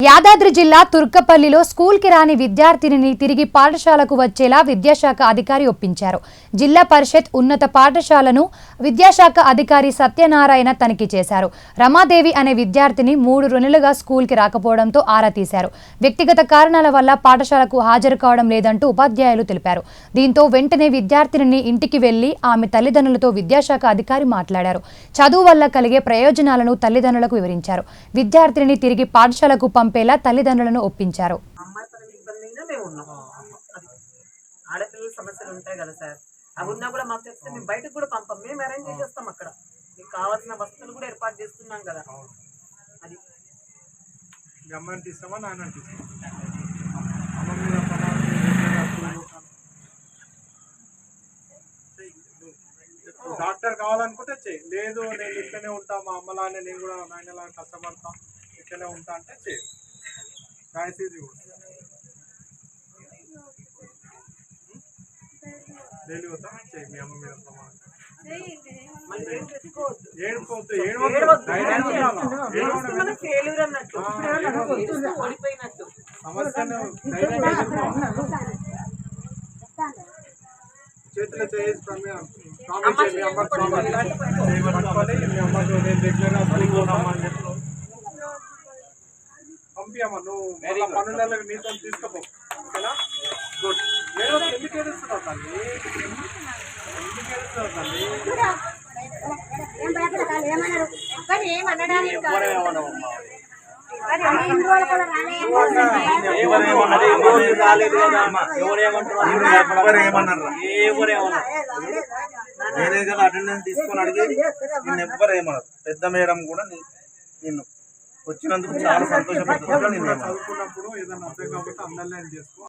యాదాద్రి జిల్లా తుర్కపల్లిలో స్కూల్కి రాని విద్యార్థినిని తిరిగి పాఠశాలకు వచ్చేలా విద్యాశాఖ అధికారి ఒప్పించారు. జిల్లా పరిషత్ ఉన్నత పాఠశాలను విద్యాశాఖ అధికారి సత్యనారాయణ తనిఖీ చేశారు. రమాదేవి అనే విద్యార్థిని 3 నెలలుగా స్కూల్కి రాకపోవడంతో ఆరా తీశారు. వ్యక్తిగత కారణాల వల్ల పాఠశాలకు హాజరు కావడం లేదంటూ ఉపాధ్యాయులు తెలిపారు. దీంతో వెంటనే విద్యార్థినిని ఇంటికి వెళ్లి ఆమె తల్లిదండ్రులతో విద్యాశాఖ అధికారి మాట్లాడారు. చదువు వల్ల కలిగే ప్రయోజనాలను తల్లిదండ్రులకు వివరించారు. విద్యార్థినిని తిరిగి పాఠశాలకు పంపేలా తల్లిదండ్రులను ఒప్పించారు. ఆడపిల్లల సమస్యలు ఉంటాయి కదా సార్, అవి ఉన్నా కూడా మాకు చెప్తే మేము బయటకు కూడా పంపం, మేము అరేంజ్ చేసేస్తాం. అక్కడ మీకు కావాల్సిన వస్తువులు కూడా ఏర్పాటు చేస్తున్నాం కదా. అది అమ్మని తీస్తామా నాన్న తీస్తామా? డాక్టర్ కావాలనుకుంటే చెయ్యి, లేదు నేను ఇక్కడనే ఉంటా, మా అమ్మలానే నేను కూడా నాయనలా కష్టపడతా, ఇక్కడనే ఉంటా అంటే చెయ్యి. డైసీజీ డైలీ పోతా చెయ్యి. మీ అమ్మ మీద సమస్యను చేతిలో చేసి పంపి అమ్మ, నువ్వు పనులకు నీతో తీసుకోపో. ఓకేనా? గుడ్. ఎందుకు ఏడుస్తున్నావు తల్లి? ఎందుకు ఏడుస్తున్నావు తల్లి? నేనే కదా అటెండెన్స్ తీసుకొని అడిగి నిన్ను ఎవ్వరు ఏమన్నారు. పెద్ద మేడం కూడా నిన్ను వచ్చినందుకు చాలా సంతోషపడుతున్నారు. చదువుకున్నప్పుడు ఏదైనా అర్థం కాబట్టి అందరినీ చేసుకో.